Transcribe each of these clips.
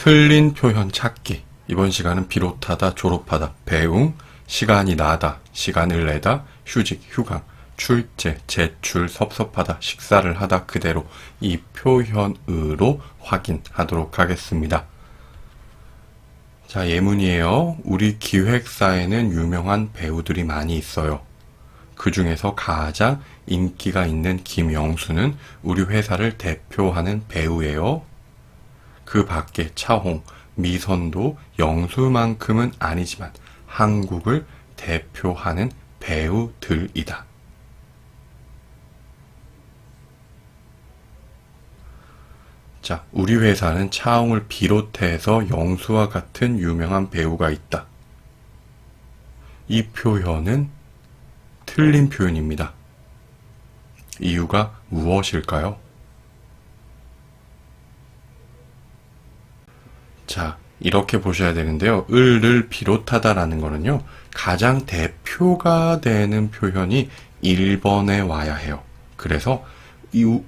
틀린 표현 찾기. 이번 시간은 비롯하다, 졸업하다, 배웅, 시간이 나다, 시간을 내다, 휴직, 휴강, 출제, 제출, 섭섭하다, 식사를 하다 그대로 이 표현으로 확인하도록 하겠습니다. 자, 예문이에요. 우리 기획사에는 유명한 배우들이 많이 있어요. 그 중에서 가장 인기가 있는 김영수는 우리 회사를 대표하는 배우예요. 그 밖에 차홍, 미선도 영수만큼은 아니지만 한국을 대표하는 배우들이다. 자, 우리 회사는 차홍을 비롯해서 영수와 같은 유명한 배우가 있다. 이 표현은 틀린 표현입니다. 이유가 무엇일까요? 자, 이렇게 보셔야 되는데요. 을을 비롯하다라는 거는요, 가장 대표가 되는 표현이 1번에 와야 해요. 그래서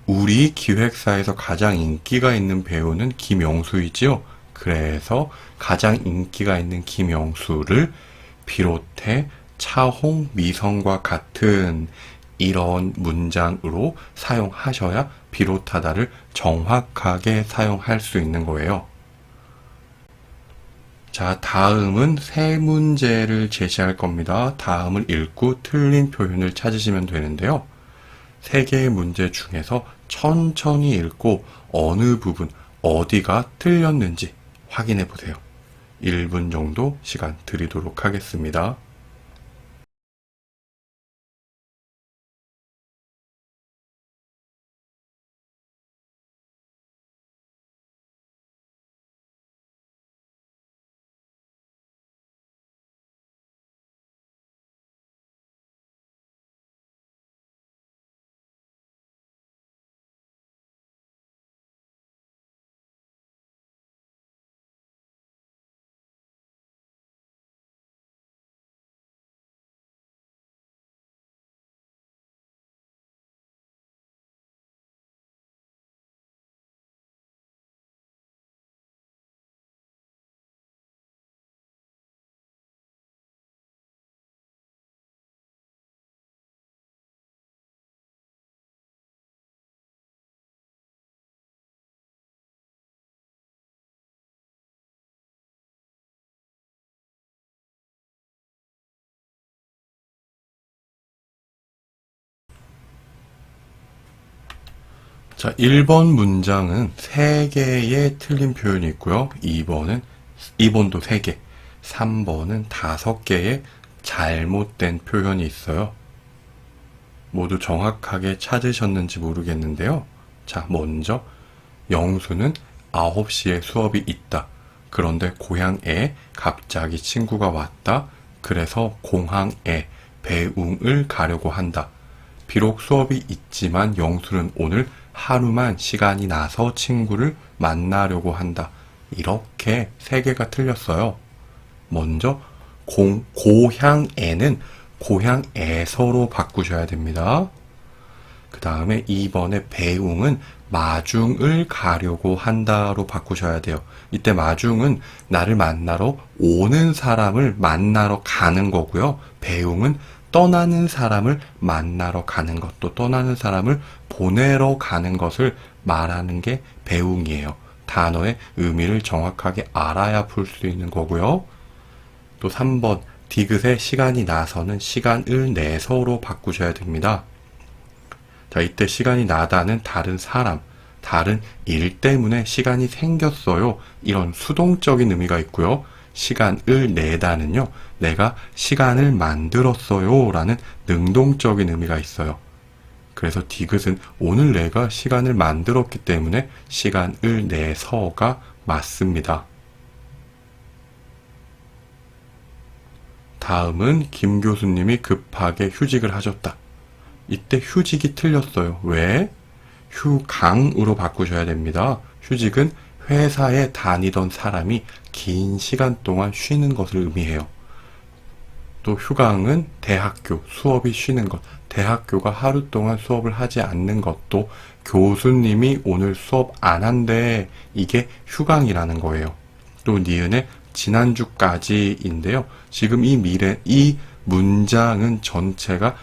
우리 기획사에서 가장 인기가 있는 배우는 김영수이지요. 그래서 가장 인기가 있는 김영수를 비롯해 차홍, 미성과 같은 이런 문장으로 사용하셔야 비롯하다를 정확하게 사용할 수 있는 거예요. 자, 다음은 세 문제를 제시할 겁니다. 다음을 읽고 틀린 표현을 찾으시면 되는데요. 세 개의 문제 중에서 천천히 읽고 어느 부분, 어디가 틀렸는지 확인해 보세요. 1분 정도 시간 드리도록 하겠습니다. 자, 1번 문장은 3개의 틀린 표현이 있고요. 2번도 3개, 3번은 5개의 잘못된 표현이 있어요. 모두 정확하게 찾으셨는지 모르겠는데요. 자, 먼저 영수는 9시에 수업이 있다. 그런데 고향에 갑자기 친구가 왔다. 그래서 공항에 배웅을 가려고 한다. 비록 수업이 있지만 영수는 오늘 하루만 시간이 나서 친구를 만나려고 한다. 이렇게 3개가 틀렸어요. 먼저 고향에는 고향에서로 바꾸셔야 됩니다. 그 다음에 2번에 배웅은 마중을 가려고 한다로 바꾸셔야 돼요. 이때 마중은 나를 만나러 오는 사람을 만나러 가는 거고요. 배웅은 떠나는 사람을 만나러 가는 것, 또 떠나는 사람을 보내러 가는 것을 말하는 게 배웅이에요. 단어의 의미를 정확하게 알아야 풀 수 있는 거고요. 또 3번, 디귿의 시간이 나서는 시간을 내서로 바꾸셔야 됩니다. 자, 이때 시간이 나다는 다른 사람, 다른 일 때문에 시간이 생겼어요. 이런 수동적인 의미가 있고요. 시간을 내다는요, 내가 시간을 만들었어요 라는 능동적인 의미가 있어요. 그래서 디귿은 오늘 내가 시간을 만들었기 때문에 시간을 내서가 맞습니다. 다음은 김 교수님이 급하게 휴직을 하셨다. 이때 휴직이 틀렸어요. 왜? 휴강으로 바꾸셔야 됩니다. 휴직은 회사에 다니던 사람이 긴 시간 동안 쉬는 것을 의미해요. 또 휴강은 대학교, 수업이 쉬는 것, 대학교가 하루 동안 수업을 하지 않는 것도 교수님이 오늘 수업 안 한대, 이게 휴강이라는 거예요. 또 니은의 지난주까지인데요. 지금 이 문장은 전체가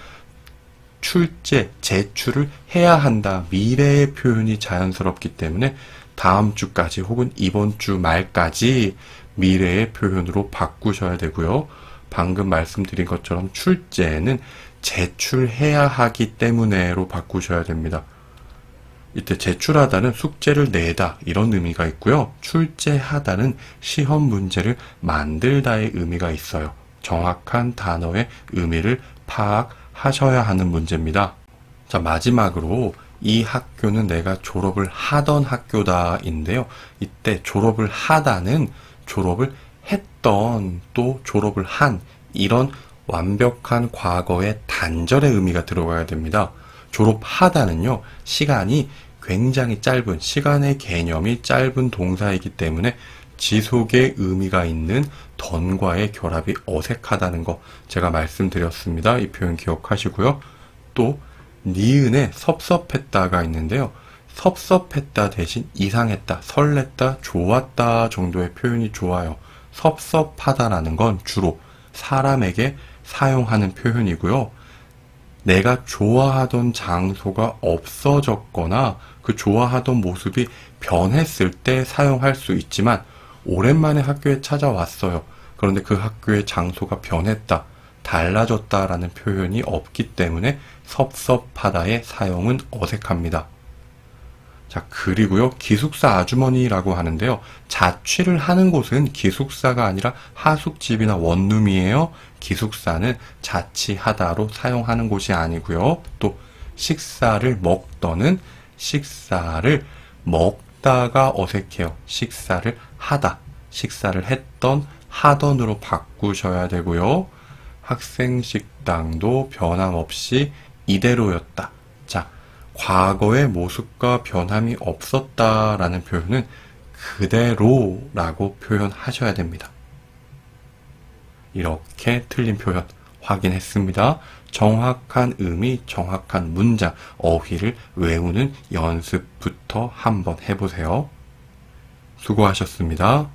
출제, 제출을 해야 한다. 미래의 표현이 자연스럽기 때문에 다음 주까지 혹은 이번 주 말까지 미래의 표현으로 바꾸셔야 되고요. 방금 말씀드린 것처럼 출제는 제출해야 하기 때문에로 바꾸셔야 됩니다. 이때 제출하다는 숙제를 내다 이런 의미가 있고요. 출제하다는 시험 문제를 만들다의 의미가 있어요. 정확한 단어의 의미를 파악하셔야 하는 문제입니다. 자, 마지막으로 이 학교는 내가 졸업을 하던 학교다인데요. 이때 졸업을 하다는 졸업을 했던 또 졸업을 한 이런 완벽한 과거의 단절의 의미가 들어가야 됩니다. 졸업하다는요, 시간이 굉장히 짧은, 시간의 개념이 짧은 동사이기 때문에 지속의 의미가 있는 던과의 결합이 어색하다는 거 제가 말씀드렸습니다. 이 표현 기억하시고요. 또 니은에 섭섭했다가 있는데요. 섭섭했다 대신 이상했다, 설렜다, 좋았다 정도의 표현이 좋아요. 섭섭하다라는 건 주로 사람에게 사용하는 표현이고요. 내가 좋아하던 장소가 없어졌거나 그 좋아하던 모습이 변했을 때 사용할 수 있지만 오랜만에 학교에 찾아왔어요. 그런데 그 학교의 장소가 변했다, 달라졌다라는 표현이 없기 때문에 섭섭하다의 사용은 어색합니다. 자, 그리고요, 기숙사 아주머니라고 하는데요. 자취를 하는 곳은 기숙사가 아니라 하숙집이나 원룸이에요. 기숙사는 자취하다로 사용하는 곳이 아니고요. 또 식사를 먹더는 식사를 먹다가 어색해요. 식사를 하다, 식사를 했던, 하던으로 바꾸셔야 되고요. 학생 식당도 변함없이 이대로였다. 자, 과거의 모습과 변함이 없었다라는 표현은 그대로라고 표현하셔야 됩니다. 이렇게 틀린 표현 확인했습니다. 정확한 의미, 정확한 문장, 어휘를 외우는 연습부터 한번 해보세요. 수고하셨습니다.